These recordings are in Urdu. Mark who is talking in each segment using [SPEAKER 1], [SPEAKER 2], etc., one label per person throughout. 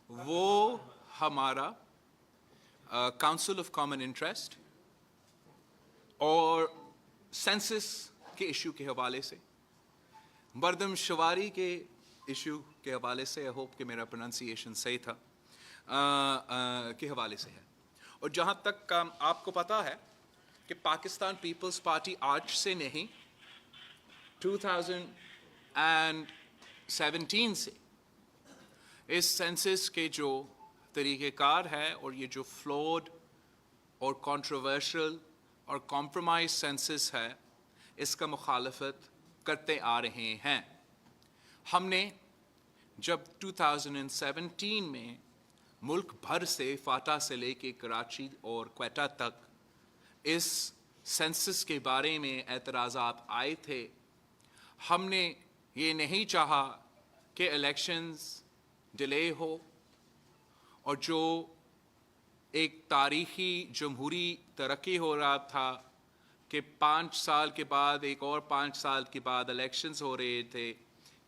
[SPEAKER 1] وہ ہمارا کاؤنسل آف کامن انٹرسٹ اور سینسس کے ایشو کے حوالے سے، مردم شماری کے ایشو کے حوالے سے، آئی ہوپ کہ میرا پروننسیشن صحیح تھا، کے حوالے سے ہے۔ اور جہاں تک آپ کو پتہ ہے کہ پاکستان پیپلز پارٹی آج سے نہیں 2017 سے اس سینسس کے جو طریقہ کار ہے اور یہ جو فلوڈ اور کنٹروورشل اور کمپرومائز سینسس ہے، اس کا مخالفت کرتے آ رہے ہیں۔ ہم نے جب 2017 میں ملک بھر سے فاٹا سے لے کے کراچی اور کوئٹہ تک اس سینسس کے بارے میں اعتراضات آئے تھے، ہم نے یہ نہیں چاہا کہ الیکشنز ڈیلے ہو اور جو ایک تاریخی جمہوری ترقی ہو رہا تھا کہ 5 سال کے بعد ایک اور 5 سال کے بعد الیکشنز ہو رہے تھے،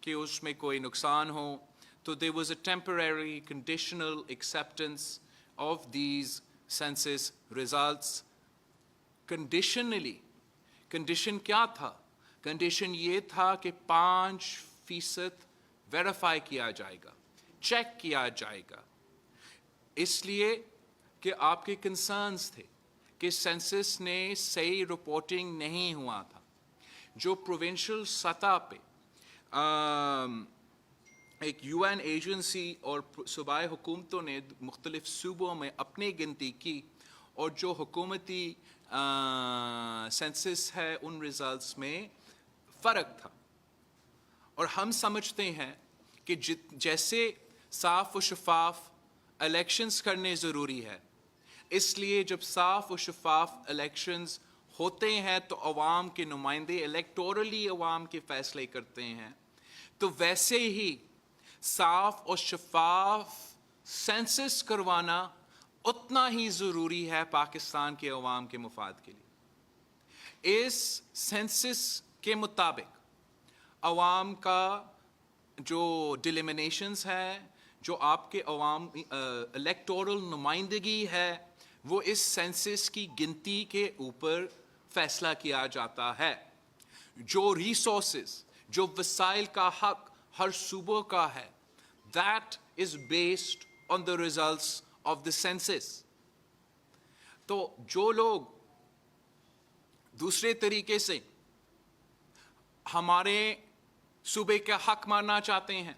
[SPEAKER 1] کہ اس میں کوئی نقصان ہو، تو there was a temporary conditional acceptance of these census results conditionally۔ Condition کیا تھا؟ کنڈیشن یہ تھا کہ 5% ویریفائی کیا جائے گا، چیک کیا جائے گا، اس لیے کہ آپ کے کنسرنز تھے کہ سینسس نے صحیح رپورٹنگ نہیں ہوا تھا۔ جو پروونشل سطح پہ ایک یو این ایجنسی اور صوبائی حکومتوں نے مختلف صوبوں میں اپنی گنتی کی، اور جو حکومتی سینسس ہے ان ریزلٹس میں فرق تھا۔ اور ہم سمجھتے ہیں کہ جیسے صاف و شفاف الیکشنز کرنے ضروری ہے، اس لیے جب صاف و شفاف الیکشنز ہوتے ہیں تو عوام کے نمائندے الیکٹورلی عوام کے فیصلے کرتے ہیں، تو ویسے ہی صاف اور شفاف سینسس کروانا اتنا ہی ضروری ہے پاکستان کے عوام کے مفاد کے لیے۔ اس سینسس کے مطابق عوام کا جو ڈیلیمنیشنز ہے، جو آپ کے عوام الیکٹورل نمائندگی ہے، وہ اس سینسس کی گنتی کے اوپر فیصلہ کیا جاتا ہے۔ جو ریسورسز، جو وسائل کا حق ہر صوبوں کا ہے، that is based on the results of the census۔ تو جو لوگ دوسرے طریقے سے ہمارے صوبے کا حق مارنا چاہتے ہیں،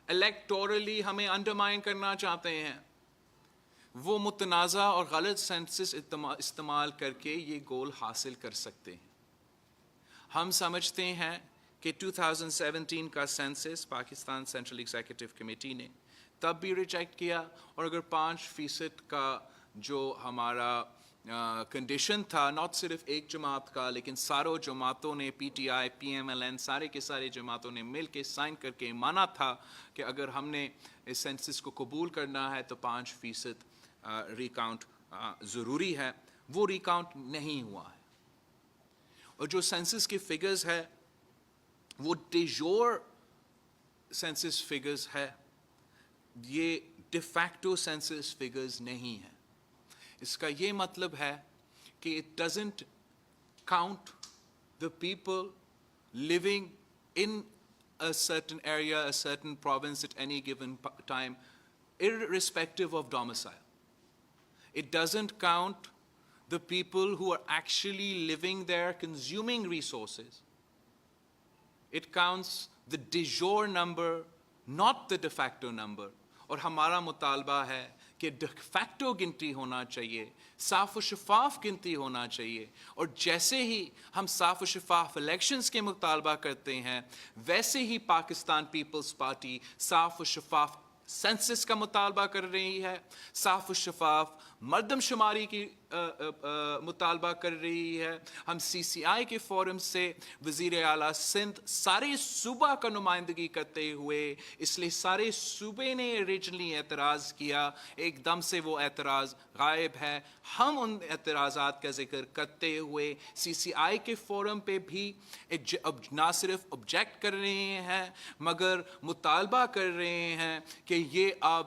[SPEAKER 1] الیکٹورلی ہمیں انڈرمائن کرنا چاہتے ہیں، وہ متنازع اور غلط سینسس استعمال کر کے یہ گول حاصل کر سکتے ہیں۔ ہم سمجھتے ہیں کہ 2017 کا census Pakistan central executive committee نے تب بھی ریجیکٹ کیا، اور اگر 5% کا جو ہمارا کنڈیشن تھا، ناٹ صرف ایک جماعت کا لیکن ساروں جماعتوں نے، P T I, P M L N, سارے کے سارے جماعتوں نے مل کے سائن کر کے مانا تھا کہ اگر ہم نے اس سینسس کو قبول کرنا ہے تو 5% ریکاؤنٹ ضروری ہے۔ وہ ریکاؤنٹ نہیں ہوا ہے، اور جو سینسس کے فگرز ہے وہ ڈی جور سینسس فگرز ہے، یہ ڈی فیکٹو سینسس فگرز نہیں ہیں۔ اس کا یہ مطلب ہے کہ it doesn't count the people living in a certain area, a certain province at any given time, irrespective of domicile. It doesn't count the people who are actually living there, consuming resources. It counts the de jure number, not the de facto number. اور ہمارا مطالبہ ہے کہ ڈی فیکٹو گنتی ہونا چاہیے، صاف و شفاف گنتی ہونا چاہیے، اور جیسے ہی ہم صاف و شفاف الیکشنز کے مطالبہ کرتے ہیں، ویسے ہی پاکستان پیپلز پارٹی صاف و شفاف سینسس کا مطالبہ کر رہی ہے، صاف و شفاف مردم شماری کی مطالبہ کر رہی ہے۔ ہم سی سی آئی کے فورم سے وزیر اعلیٰ سندھ سارے صوبہ کا نمائندگی کرتے ہوئے، اس لیے سارے صوبے نے اوریجنلی اعتراض کیا، ایک دم سے وہ اعتراض غائب ہے۔ ہم ان اعتراضات کا ذکر کرتے ہوئے سی سی آئی کے فورم پہ بھی نہ صرف آبجیکٹ کر رہے ہیں مگر مطالبہ کر رہے ہیں کہ یہ اب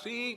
[SPEAKER 1] 3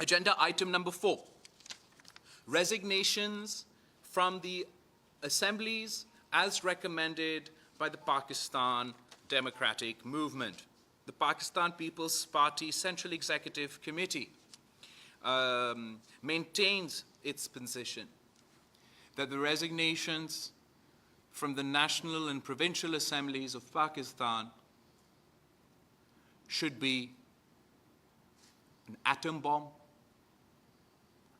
[SPEAKER 1] Agenda item number 4, resignations from the assemblies as recommended by the Pakistan Democratic Movement. The Pakistan People's Party Central Executive Committee maintains its position that the resignations from the national and provincial assemblies of Pakistan should be an atom bomb,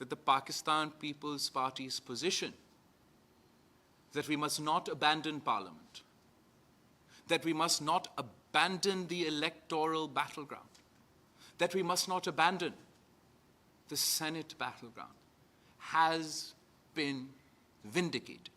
[SPEAKER 1] That the Pakistan People's Party's position that we must not abandon Parliament, that we must not abandon the electoral battleground, that we must not abandon the Senate battleground, has been vindicated.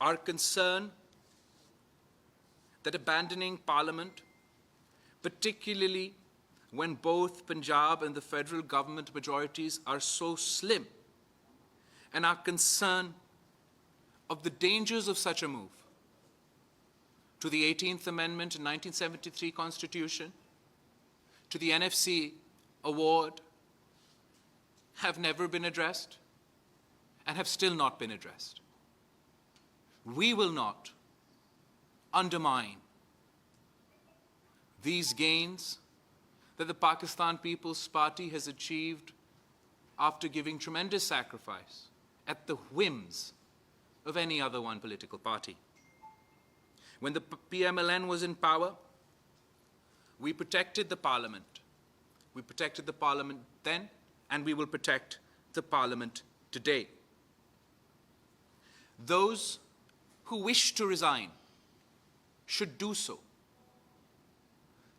[SPEAKER 1] Our concern that abandoning Parliament, particularly when both Punjab and the federal government majorities are so slim, and our concern of the dangers of such a move to the 18th Amendment in 1973 Constitution, to the NFC award, have never been addressed and have still not been addressed. We will not undermine these gains that the Pakistan People's Party has achieved after giving tremendous sacrifice at the whims of any other one political party. When the PMLN was in power, we protected the parliament. We protected the parliament then, and we will protect the parliament today. Those who wish to resign should do so.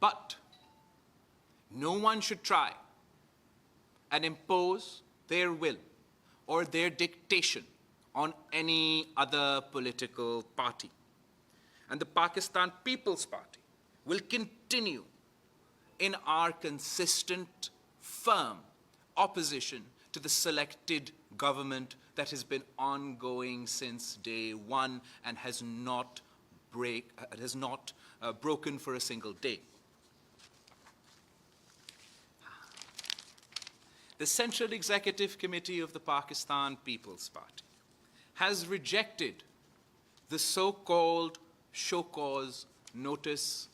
[SPEAKER 1] But no one should try and impose their will or their dictation on any other political party. And the Pakistan People's Party will continue in our consistent, firm opposition to the selected government that has been ongoing since day one and has not broken for a single day. The Central Executive Committee of the Pakistan People's Party has rejected the so-called show cause notice.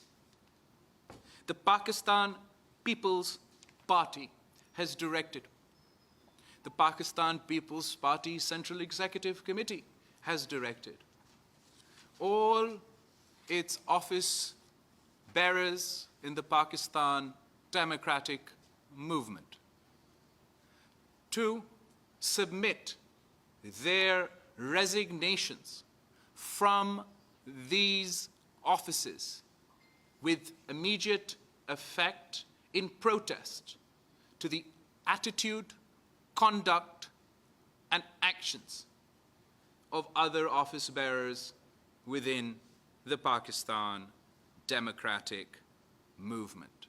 [SPEAKER 1] The Pakistan People's Party has directed, the Pakistan People's Party Central Executive Committee has directed all its office bearers in the Pakistan Democratic Movement to submit their resignations from these offices with immediate effect in protest to the attitude, conduct, and actions of other office bearers within the Pakistan Democratic Movement.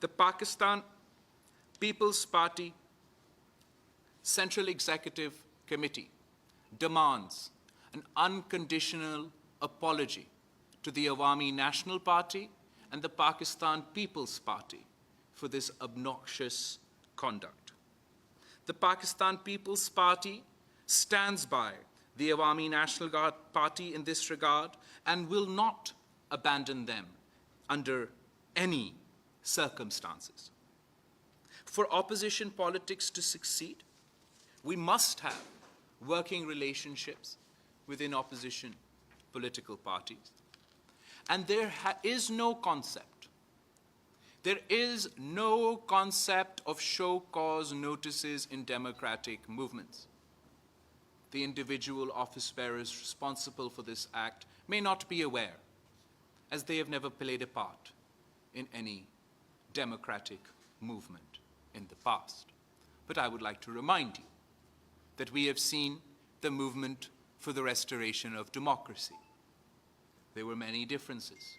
[SPEAKER 1] The Pakistan People's Party Central Executive Committee demands an unconditional apology to the Awami National Party and the Pakistan People's Party for this obnoxious conduct. The Pakistan People's Party stands by the Awami National Party in this regard and will not abandon them under any circumstances. For opposition politics to succeed, we must have working relationships within opposition political parties. And there is no concept of show cause notices in democratic movements. The individual office bearers responsible for this act may not be aware, as they have never played a part in any democratic movement in the past. But I would like to remind you that we have seen the movement for the restoration of democracy. There were many differences.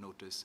[SPEAKER 1] notice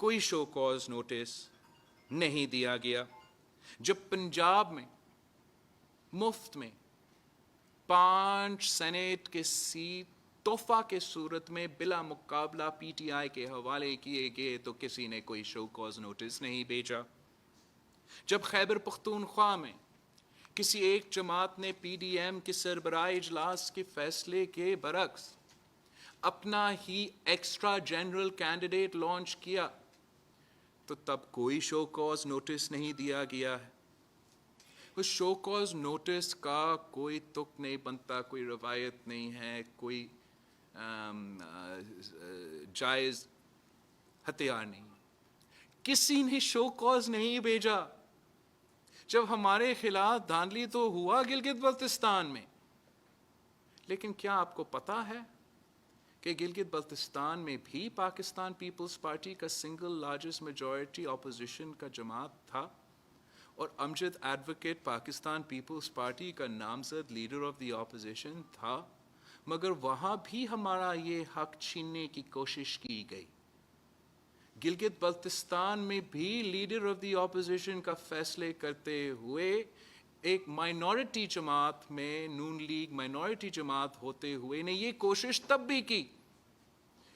[SPEAKER 1] کوئی شو کاز نوٹس نہیں دیا گیا. جب پنجاب میں مفت میں 5 سینیٹ کے سیٹ تحفہ کے صورت میں بلا مقابلہ پی ٹی آئی کے حوالے کیے گئے تو کسی نے کوئی شو کاز نوٹس نہیں بھیجا. جب خیبر پختونخوا میں کسی ایک جماعت نے پی ڈی ایم کے سربراہی اجلاس کے فیصلے کے برعکس اپنا ہی ایکسٹرا جنرل کینڈیڈیٹ لانچ کیا تو تب کوئی شو کاز نوٹس نہیں دیا گیا ہے. اس شو کاز نوٹس کا کوئی تک نہیں بنتا, کوئی روایت نہیں ہے, کوئی جائز ہتھیار نہیں. کسی نے شو کاز نہیں بھیجا. جب ہمارے خلاف دھاندلی تو ہوا گلگت بلتستان میں, لیکن کیا آپ کو پتا ہے کہ گلگت بلتستان میں بھی پاکستان پیپلز پارٹی کا سنگل لارجسٹ میجورٹی اپوزیشن کا جماعت تھا, اور امجد ایڈوکیٹ پاکستان پیپلز پارٹی کا نامزد لیڈر آف دی اپوزیشن تھا, مگر وہاں بھی ہمارا یہ حق چھیننے کی کوشش کی گئی. گلگت بلتستان میں بھی لیڈر آف دی اپوزیشن کا فیصلے کرتے ہوئے ایک مائنورٹی جماعت میں, نون لیگ مائنورٹی جماعت ہوتے ہوئے نے یہ کوشش تب بھی کی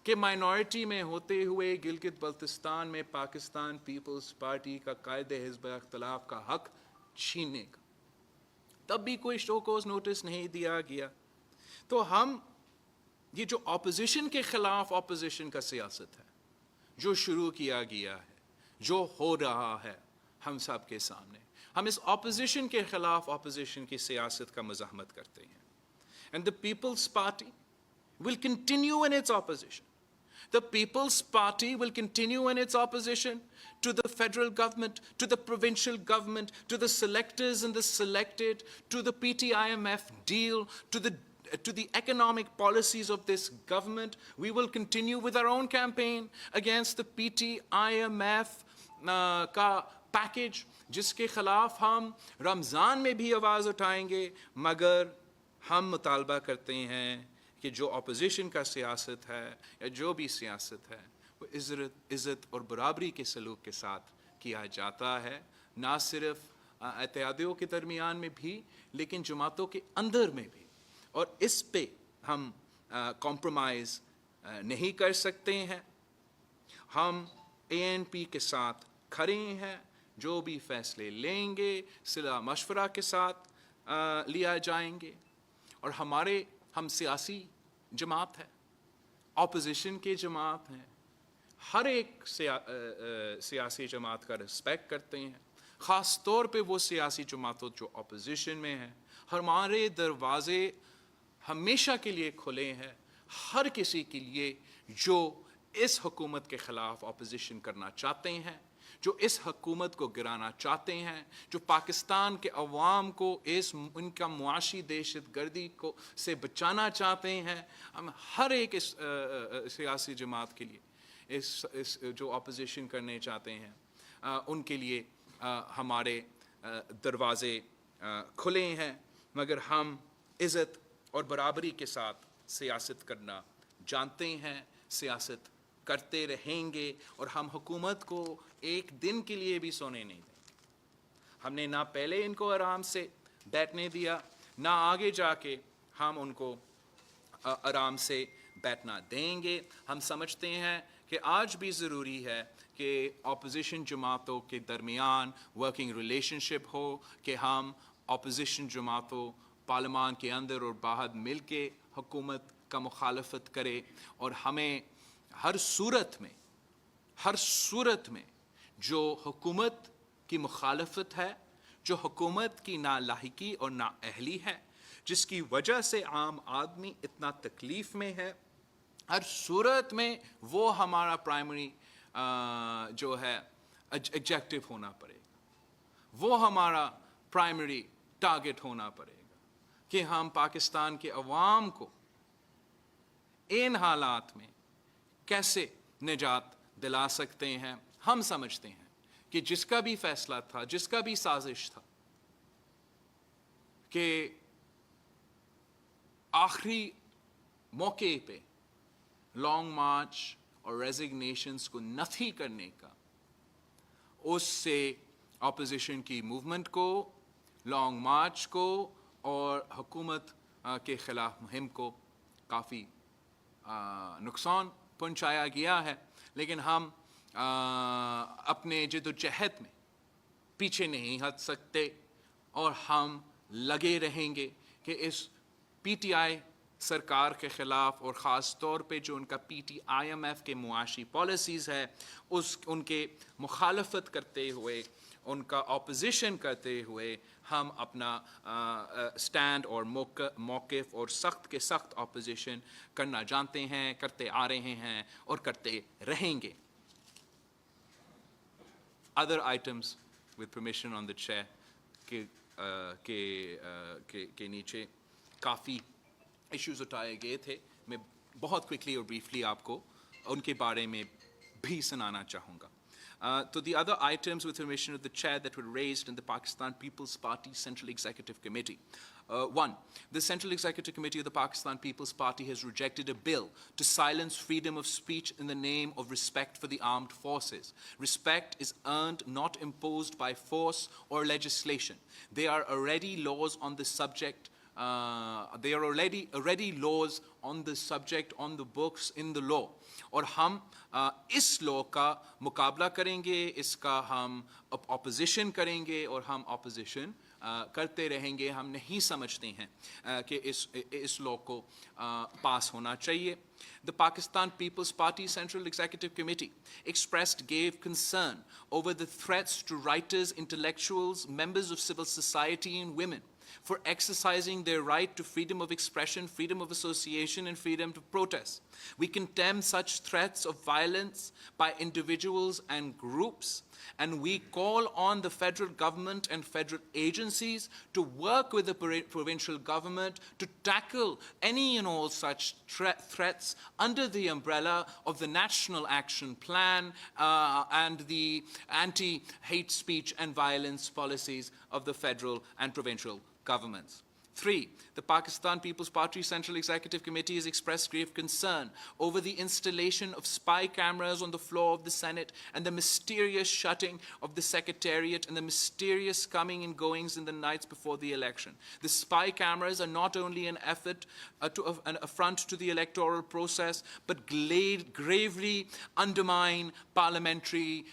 [SPEAKER 1] کہ مائنورٹی میں ہوتے ہوئے گلگت بلتستان میں پاکستان پیپلز پارٹی کا قائد حزب اختلاف کا حق چھیننے کا. تب بھی کوئی شو کوز نوٹس نہیں دیا گیا. تو ہم یہ جو اپوزیشن کے خلاف اپوزیشن کا سیاست ہے جو شروع کیا گیا ہے, جو ہو رہا ہے ہم سب کے سامنے, ہم اس اپوزیشن کے خلاف اپوزیشن کی سیاست کا مزاحمت کرتے ہیں. And the People's Party will continue in its opposition. The People's Party will continue in its opposition to the federal government, to the provincial government, to the selectors and the selected, to the PT-IMF deal, to the economic policies of this government. We will continue with our own campaign against the PT-IMF کا پیکج, جس کے خلاف ہم رمضان میں بھی آواز اٹھائیں گے, مگر ہم مطالبہ کرتے ہیں کہ جو اپوزیشن کا سیاست ہے یا جو بھی سیاست ہے وہ عزت اور برابری کے سلوک کے ساتھ کیا جاتا ہے, نہ صرف اتحادیوں کے درمیان میں بھی لیکن جماعتوں کے اندر میں بھی. اور اس پہ ہم کمپرومائز نہیں کر سکتے ہیں. ہم اے این پی کے ساتھ کھڑے ہیں, جو بھی فیصلے لیں گے صلاح مشورہ کے ساتھ لیا جائیں گے. اور ہم سیاسی جماعت ہے, اپوزیشن کی جماعت ہیں, ہر ایک سیاسی جماعت کا رسپیکٹ کرتے ہیں, خاص طور پہ وہ سیاسی جماعتوں جو اپوزیشن میں ہیں. ہمارے دروازے ہمیشہ کے لیے کھلے ہیں ہر کسی کے لیے جو اس حکومت کے خلاف اپوزیشن کرنا چاہتے ہیں, جو اس حکومت کو گرانا چاہتے ہیں, جو پاکستان کے عوام کو ان کا معاشی دہشت گردی سے بچانا چاہتے ہیں. ہم ہر ایک اس سیاسی جماعت کے لیے اس جو اپوزیشن کرنے چاہتے ہیں ان کے لیے ہمارے دروازے کھلے ہیں, مگر ہم عزت اور برابری کے ساتھ سیاست کرنا جانتے ہیں, سیاست کرتے رہیں گے, اور ہم حکومت کو ایک دن کے لیے بھی سونے نہیں دیں گے. ہم نے نہ پہلے ان کو آرام سے بیٹھنے دیا, نہ آگے جا کے ہم ان کو آرام سے بیٹھنا دیں گے. ہم سمجھتے ہیں کہ آج بھی ضروری ہے کہ اپوزیشن جماعتوں کے درمیان ورکنگ ریلیشن شپ ہو, کہ ہم اپوزیشن جماعتوں پارلیمان کے اندر اور باہر مل کے حکومت کا مخالفت کرے, اور ہمیں ہر صورت میں جو حکومت کی مخالفت ہے, جو حکومت کی نالاحقی اور نااہلی ہے, جس کی وجہ سے عام آدمی اتنا تکلیف میں ہے, ہر صورت میں وہ ہمارا پرائمری جو ہے ایگزیکٹو ہونا پڑے گا, وہ ہمارا پرائمری ٹارگٹ ہونا پڑے گا کہ ہم پاکستان کے عوام کو ان حالات میں کیسے نجات دلا سکتے ہیں. ہم سمجھتے ہیں کہ جس کا بھی فیصلہ تھا, جس کا بھی سازش تھا کہ آخری موقع پہ لانگ مارچ اور ریزگنیشنز کو نفی کرنے کا، اس سے اپوزیشن کی موومنٹ کو، لانگ مارچ کو اور حکومت کے خلاف مہم کو کافی نقصان پہنچایا گیا ہے. لیکن ہم اپنے جد و جہد میں پیچھے نہیں ہٹ سکتے اور ہم لگے رہیں گے کہ اس پی ٹی آئی سرکار کے خلاف، اور خاص طور پہ جو ان کا P T I M F کے معاشی پالیسیز ہے ان کے مخالفت کرتے ہوئے، ان کا اپوزیشن کرتے ہوئے ہم اپنا سٹینڈ اور موقف اور سخت کے سخت اپوزیشن کرنا جانتے ہیں، کرتے آ رہے ہیں اور کرتے رہیں گے. Other items with permission on the chair کے نیچے کافی ایشوز اٹھائے گئے تھے. میں بہت کوئکلی اور بریفلی آپ کو ان کے بارے میں بھی سنانا چاہوں گا. So the other items with permission of the chair that were raised in the Pakistan People's Party Central Executive Committee. One, the Central Executive Committee of the Pakistan People's Party has rejected a bill to silence freedom of speech in the name of respect for the armed forces. Respect is earned, not imposed by force or legislation. There are already laws on the subject. There are already laws on the subject on the books in the law. اور ہم اس لاء کا مقابلہ کریں گے، اس کا ہم اپوزیشن کریں گے اور ہم اپوزیشن کرتے رہیں گے. ہم نہیں سمجھتے ہیں کہ اس لاء کو پاس ہونا چاہیے. The Pakistan People's Party Central Executive Committee gave concern over the threats to writers, intellectuals, members of civil society and women for exercising their right to freedom of expression, freedom of association, and freedom to protest. We condemn such threats of violence by individuals and groups, and we call on the federal government and federal agencies to work with the provincial government to tackle any and all such threats under the umbrella of the National Action Plan and the anti-hate speech and violence policies of the federal and provincial governments. 3, the Pakistan People's Party Central Executive Committee has expressed grave concern over the installation of spy cameras on the floor of the Senate and the mysterious shutting of the Secretariat and the mysterious coming and goings in the nights before the election. The spy cameras are not only an an affront to the electoral process, but gravely undermine parliamentary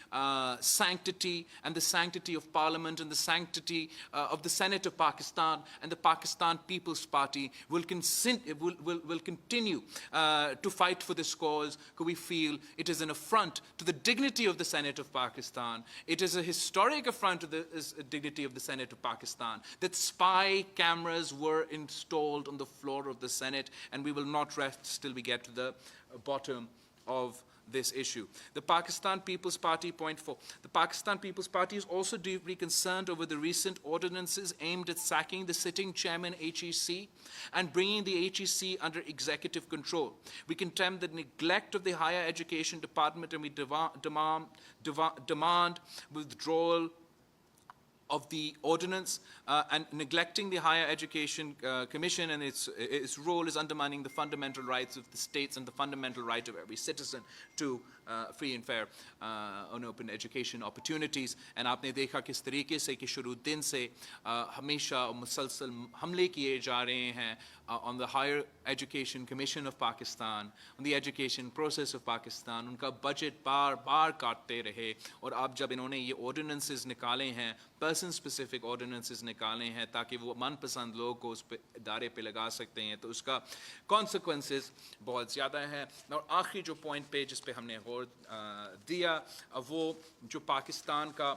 [SPEAKER 1] sanctity and the sanctity of Parliament and the sanctity of the Senate of Pakistan, and the Pakistan People's Party will continue to fight for this cause, because we feel it is an affront to the dignity of the Senate of Pakistan. It is a historic affront to the dignity of the Senate of Pakistan that spy cameras were installed on the floor of the Senate, and we will not rest till we get to the bottom of this issue. The Pakistan People's Party, point 4. The Pakistan People's Party is also deeply concerned over the recent ordinances aimed at sacking the sitting chairman HEC and bringing the HEC under executive control. We condemn the neglect of the Higher Education Department, and we demand withdrawal of the ordinance, and neglecting the Higher Education Commission and its role is undermining the fundamental rights of the states and the fundamental right of every citizen to free and fair and open education opportunities. And آپ نے دیکھا کس طریقے سے کہ شروع دن سے ہمیشہ مسلسل حملے کیے جا رہے ہیں on the Higher Education Commission of Pakistan, on the education process of Pakistan. ان کا بجٹ بار بار کاٹتے رہے، اور اب جب انہوں نے یہ آرڈیننسز نکالے ہیں، پرسن اسپیسیفک آرڈیننسز نکالے ہیں تاکہ وہ من پسند لوگ کو اس پہ ادارے پہ لگا سکتے ہیں، تو اس کا کانسیکوینسز بہت زیادہ ہیں. اور آخری جو پوائنٹ پہ جس پہ ہم نے غور دیا، وہ جو پاکستان کا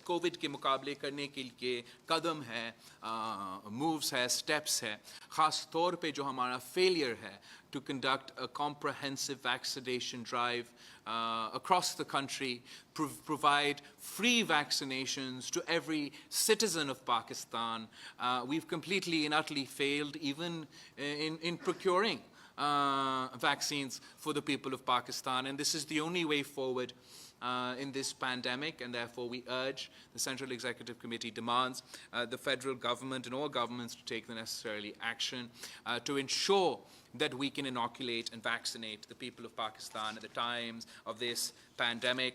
[SPEAKER 1] کووڈ کے مقابلے کرنے کے لیے قدم ہے، مووز ہے، سٹیپس ہے، خاص طور پہ جو ہمارا فیلئر ہے to conduct a comprehensive vaccination drive across the country, provide free vaccinations to every citizen of Pakistan. We've completely and utterly failed even in procuring vaccines for the people of Pakistan, and this is the only way forward. in this pandemic, and therefore we urge the Central Executive Committee demands the federal government and all governments to take the necessary action to ensure that we can inoculate and vaccinate the people of Pakistan at the times of this pandemic.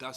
[SPEAKER 1] 10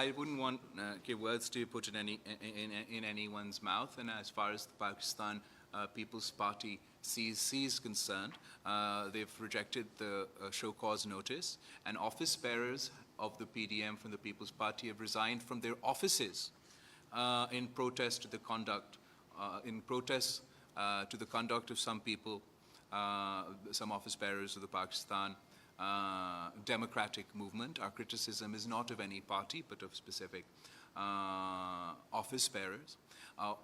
[SPEAKER 1] I wouldn't want words to be put in anyone's mouth, and as far as the Pakistan People's Party is concerned, they've rejected the show cause notice, and office bearers of the PDM from the People's Party have resigned from their offices in protest to the conduct, to the conduct of some people, some office bearers of the Pakistan democratic movement. Our criticism is not of any party but of specific office bearers.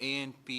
[SPEAKER 1] ANP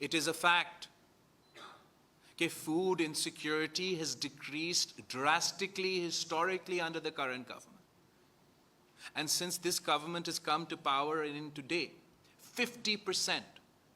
[SPEAKER 1] It is a fact that food insecurity has decreased drastically historically under the current government. And since this government has come to power in today, 50%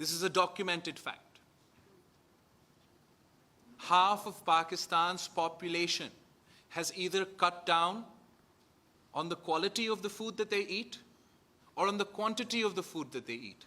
[SPEAKER 1] This is a documented fact. Half of Pakistan's population has either cut down on the quality of the food that they eat or on the quantity of the food that they eat.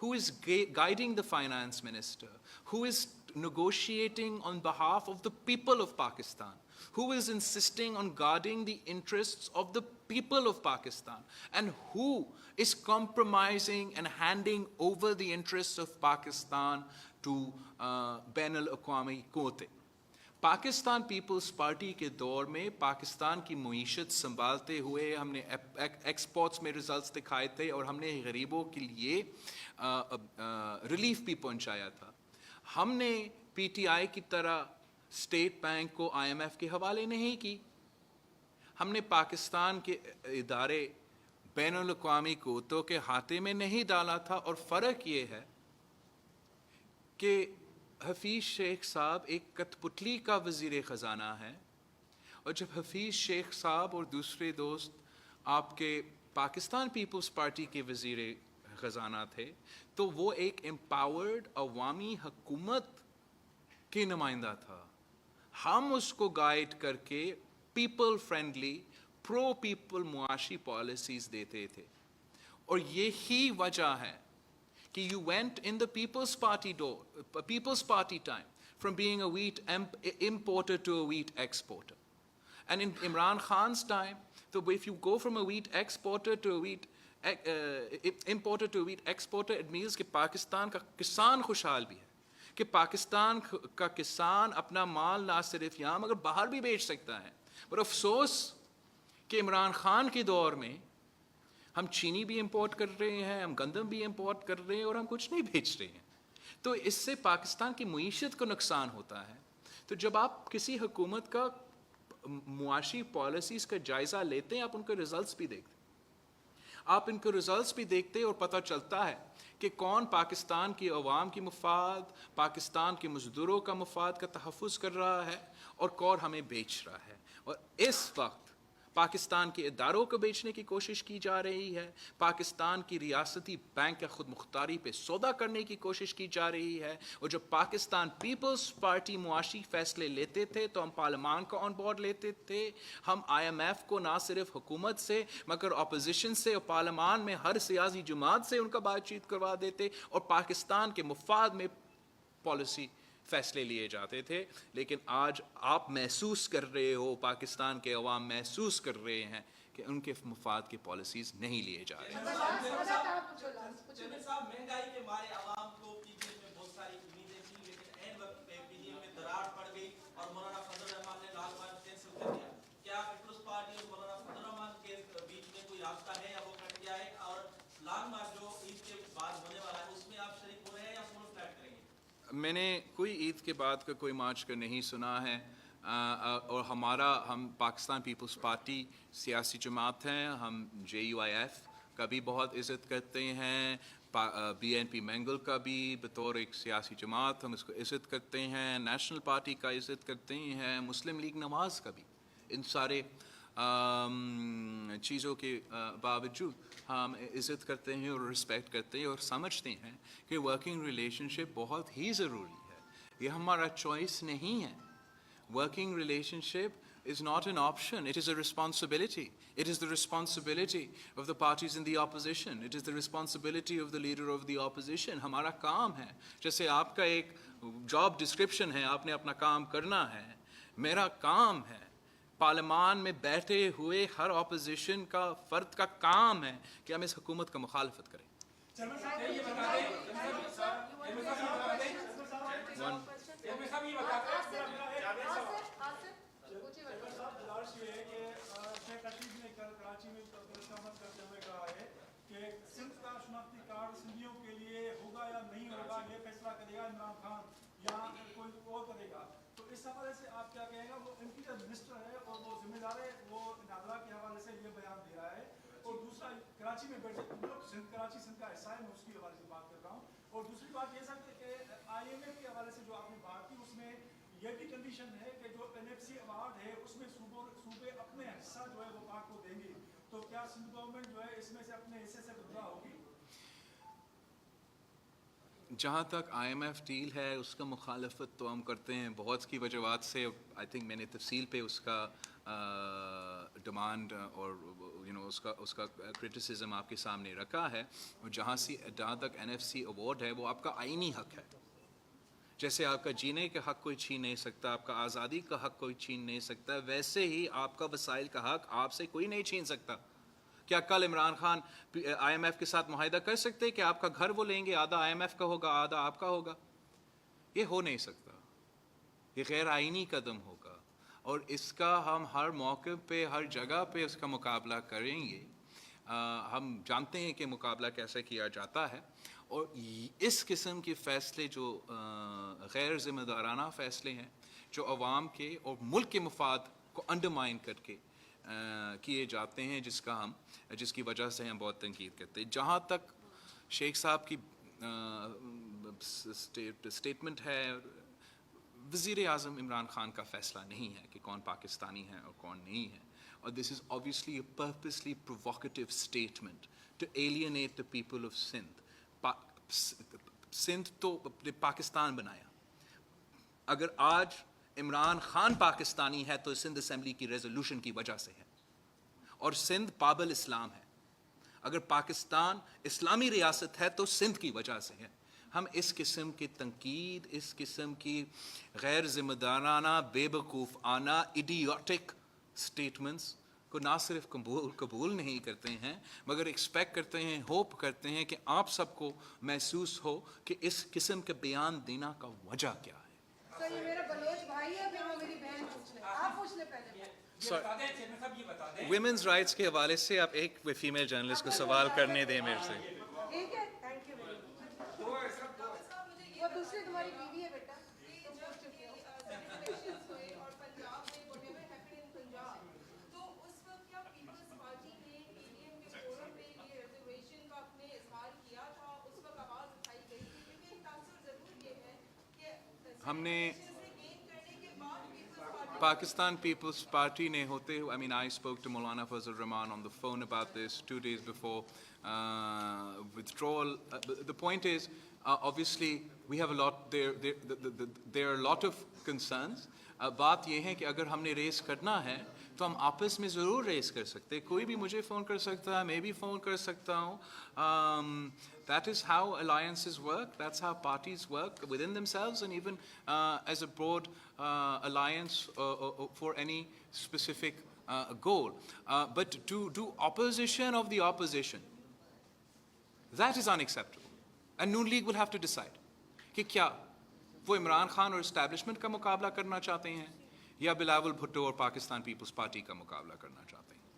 [SPEAKER 1] who is guiding the finance minister, who is negotiating on behalf of the people of Pakistan, who is insisting on guarding the interests of the people of Pakistan, and who is compromising and handing over the interests of Pakistan to bain al-aqwami quwwatein. Pakistan Peoples Party کے دور میں پاکستان کی معیشت سنبھالتے ہوئے ہم نے ایکسپورٹس میں ریزلٹس دکھائے تھے اور ہم نے غریبوں کے لیے ریلیف بھی پہنچایا تھا. ہم نے پی ٹی آئی کی طرح اسٹیٹ بینک کو آئی ایم ایف کے حوالے نہیں کی. ہم نے پاکستان کے ادارے بین الاقوامی قوتوں کے ہاتھے میں نہیں ڈالا تھا. اور فرق یہ ہے کہ حفیظ شیخ صاحب ایک کٹھ پتلی کا وزیر خزانہ ہے, اور جب حفیظ شیخ صاحب اور دوسرے دوست آپ کے پاکستان پیپلز پارٹی کے وزیر خزانہ تھے تو وہ ایک امپاورڈ عوامی حکومت کے نمائندہ تھا. ہم اس کو گائیڈ کر کے پیپل فرینڈلی پرو پیپل معاشی پالیسیز دیتے تھے. اور یہی وجہ ہے کہ you went in the People's Party time from being a wheat importer to a wheat exporter. And in Imran Khan's time, so if you go from a wheat exporter to a wheat importer to a wheat exporter, it means کہ پاکستان کا کسان خوشحال بھی ہے, کہ پاکستان کا کسان اپنا مال نہ صرف یہاں مگر باہر بھی بیچ سکتا ہے. پر افسوس کہ عمران خان کے دور میں ہم چینی بھی امپورٹ کر رہے ہیں, ہم گندم بھی امپورٹ کر رہے ہیں اور ہم کچھ نہیں بیچ رہے ہیں. تو اس سے پاکستان کی معیشت کو نقصان ہوتا ہے. تو جب آپ کسی حکومت کا معاشی پالیسیز کا جائزہ لیتے ہیں, آپ ان کے ریزلٹس بھی دیکھتے ہیں, آپ ان کے ریزلٹس بھی دیکھتے ہیں اور پتہ چلتا ہے کہ کون پاکستان کی عوام کی مفاد, پاکستان کے مزدوروں کا مفاد کا تحفظ کر رہا ہے اور کون ہمیں بیچ رہا ہے. اور اس وقت پاکستان کے اداروں کو بیچنے کی کوشش کی جا رہی ہے, پاکستان کی ریاستی بینک کا خود مختاری پہ سودا کرنے کی کوشش کی جا رہی ہے. اور جب پاکستان پیپلز پارٹی معاشی فیصلے لیتے تھے تو ہم پارلیمان کو آن بورڈ لیتے تھے, ہم آئی ایم ایف کو نہ صرف حکومت سے مگر اپوزیشن سے اور پارلیمان میں ہر سیاسی جماعت سے ان کا بات چیت کروا دیتے اور پاکستان کے مفاد میں پالیسی فیصلے لیے جاتے تھے. لیکن آج آپ محسوس کر رہے ہو, پاکستان کے عوام محسوس کر رہے ہیں کہ ان کے مفاد کی پالیسیز نہیں لیے جا رہے.
[SPEAKER 2] چودھری صاحب, مہنگائی کے مارے عوام کو پی ڈی ایم میں بہت ساری امیدیں تھیں, لیکن عین وقت پہ پی ڈی ایم میں دراڑ پڑ گئی اور مولانا فضل الرحمان نے لال بہن کینسل کر دیا. کیا پیپلز پارٹی اور مولانا فضل الرحمان کے بیچ میں کوئی رابطہ ہے یا وہ کٹ گیا ہے؟ اور لانگ مارچ جو عید کے بعد ہونے والا ہے اس میں آپ شریک ہو رہے ہیں یا فل فلیٹ کریں گے؟
[SPEAKER 1] میں نے کوئی عید کے بعد کا کوئی مارچ کا نہیں سنا ہے. اور ہم پاکستان پیپلز پارٹی سیاسی جماعت ہیں, ہم جے یو آئی ایف کا بھی بہت عزت کرتے ہیں, بی این پی مینگل کا بھی بطور ایک سیاسی جماعت ہم اس کو عزت کرتے ہیں, نیشنل پارٹی کا عزت کرتے ہیں, مسلم لیگ نواز کا بھی. ان سارے چیزوں کے باوجود ہم عزت کرتے ہیں اور رسپیکٹ کرتے ہیں اور سمجھتے ہیں کہ ورکنگ ریلیشن شپ بہت ہی ضروری ہے. یہ ہمارا چوائس نہیں ہے. Working relation ship is not an option, it is a responsibility. It is the responsibility of the parties in the opposition. It is the responsibility of the leader of the opposition. ہمارا کام ہے, جیسے آپ کا ایک جاب ڈسکرپشن ہے, آپ نے اپنا کام کرنا ہے, میرا کام ہے پارلیمان میں بیٹھے ہوئے ہر اپوزیشن کا فرد کا کام ہے کہ ہم اس حکومت کا مخالفت کریں.
[SPEAKER 3] کراچی میں خبر کرتے ہوئے کہا ہے کہ سندھ کا شناختی کارڈ سندھیوں کے لیے ہوگا یا نہیں ہوگا یہ فیصلہ کرے گا عمران خان یا کوئی اور کرے گا. تو اس حوالے سے آپ کیا کہیں گا؟ وہ انٹیریئر منسٹر ہے اور وہ ذمہ دار ہے, وہ نادرا کے حوالے سے یہ بیان دے رہا ہے. اور دوسرا کراچی میں بیٹھے کراچی سندھ کا حصہ ہے, میں اس کے حوالے سے بات کر رہا ہوں. اور دوسری بات یہ سر کہ آئی ایم ایف کے حوالے سے جو آپ نے بات کی اس میں یہ بھی کنڈیشن ہے کہ جو این ایف سی ایوارڈ ہے اس میں صوبے اپنے حصہ جو ہے وہ پاک کو دیں گے. تو کیا سندھ گورنمنٹ جو ہے اس میں سے اپنے حصے سے گزرا ہوگی؟
[SPEAKER 1] جہاں تک آئی ایم ایف ڈیل ہے اس کا مخالفت تو ہم کرتے ہیں بہت کی وجوہات سے. آئی تھنک میں نے تفصیل پہ اس کا ڈیمانڈ اور اس کا کرٹیسزم آپ کے سامنے رکھا ہے. اور جہاں تک این ایف سی ایوارڈ ہے وہ آپ کا آئینی حق ہے. جیسے آپ کا جینے کا حق کوئی چھین نہیں سکتا, آپ کا آزادی کا حق کوئی چھین نہیں سکتا, ویسے ہی آپ کا وسائل کا حق آپ سے کوئی نہیں چھین سکتا. کیا کل Imran Khan I M F کے ساتھ معاہدہ کر سکتے کہ آپ کا گھر وہ لیں گے, آدھا آئی ایم ایف کا ہوگا آدھا آپ کا ہوگا؟ یہ ہو نہیں سکتا, یہ غیر آئینی قدم ہوگا, اور اس کا ہم ہر موقع پہ ہر جگہ پہ اس کا مقابلہ کریں گے. ہم جانتے ہیں کہ مقابلہ کیسے کیا جاتا ہے, اور اس قسم کے فیصلے جو غیر ذمہ دارانہ فیصلے ہیں, جو عوام کے اور ملک کے مفاد کو انڈرمائن کر کے کیے جاتے ہیں, جس کی وجہ سے ہم بہت تنقید کرتے ہیں. جہاں تک شیخ صاحب کی اسٹیٹمنٹ ہے, وزیر اعظم عمران خان کا فیصلہ نہیں ہے کہ کون پاکستانی ہے اور کون نہیں ہے, اور this is obviously a purposely provocative statement to alienate the people of Sindh. Sindh تو پاکستان بنایا. اگر آج عمران خان پاکستانی ہے تو سندھ اسمبلی کی ریزولوشن کی وجہ سے ہے, اور سندھ باب الاسلام ہے. اگر پاکستان اسلامی ریاست ہے تو سندھ کی وجہ سے ہے. ہم اس قسم کی تنقید, اس قسم کی غیر ذمہ دارانہ, بے وقوفانہ, ایڈیوٹک اسٹیٹمنٹس کو نہ صرف قبول نہیں کرتے ہیں, مگر ایکسپیکٹ کرتے ہیں, ہوپ کرتے ہیں کہ آپ سب کو محسوس ہو کہ اس قسم کے بیان دینا کا وجہ کیا ہے.
[SPEAKER 4] سر یہ میرا بلوچ بھائی ہے, پھر وہ میری بہن پوچھ لیں, آپ پوچھ لیں پہلے.
[SPEAKER 1] ویمنز رائٹس کے حوالے سے آپ ایک فیمیل جرنلسٹ کو سوال کرنے دیں میرے سے.
[SPEAKER 4] ٹھیک ہے, تھینک یو ویری مچ. وہ دوسری تمہاری بیوی ہے بیٹا, تم پوچھ چکی ہو.
[SPEAKER 5] اور پنجاب میں whatever happened in Punjab, تو اس وقت کیا پیپلز پارٹی نے PDM کے فورم پہ یہ ریزرویشن کا اپنے اظہار کیا تھا, اس وقت آواز اٹھائی گئی تھی؟ کیونکہ ایک تاثر ضرور یہ ہے کہ
[SPEAKER 1] ہم نے
[SPEAKER 5] گین کرنے کے بعد Peoples party
[SPEAKER 1] Pakistan People's Party نے ہوتے ہوئے, I mean, I spoke to Maulana Fazl Rahman on the phone about this 2 days before withdrawal. The point is, obviously, we have a lot, there are a lot of concerns. بات یہ ہے کہ اگر ہم نے ریز کرنا ہے تو ہم آپس میں ضرور ریز کر سکتے. کوئی بھی مجھے فون کر سکتا ہے, میں بھی فون کر سکتا ہوں. That is how alliances work, that's how parties work within themselves, and even as a broad alliance for any specific goal. But to do opposition of the opposition, that is unacceptable. And Noon League will have to decide کہ کیا وہ عمران خان اور اسٹیبلشمنٹ کا مقابلہ کرنا چاہتے ہیں, یا بلاول بھٹو اور پاکستان پیپلز پارٹی کا مقابلہ کرنا چاہتے ہیں.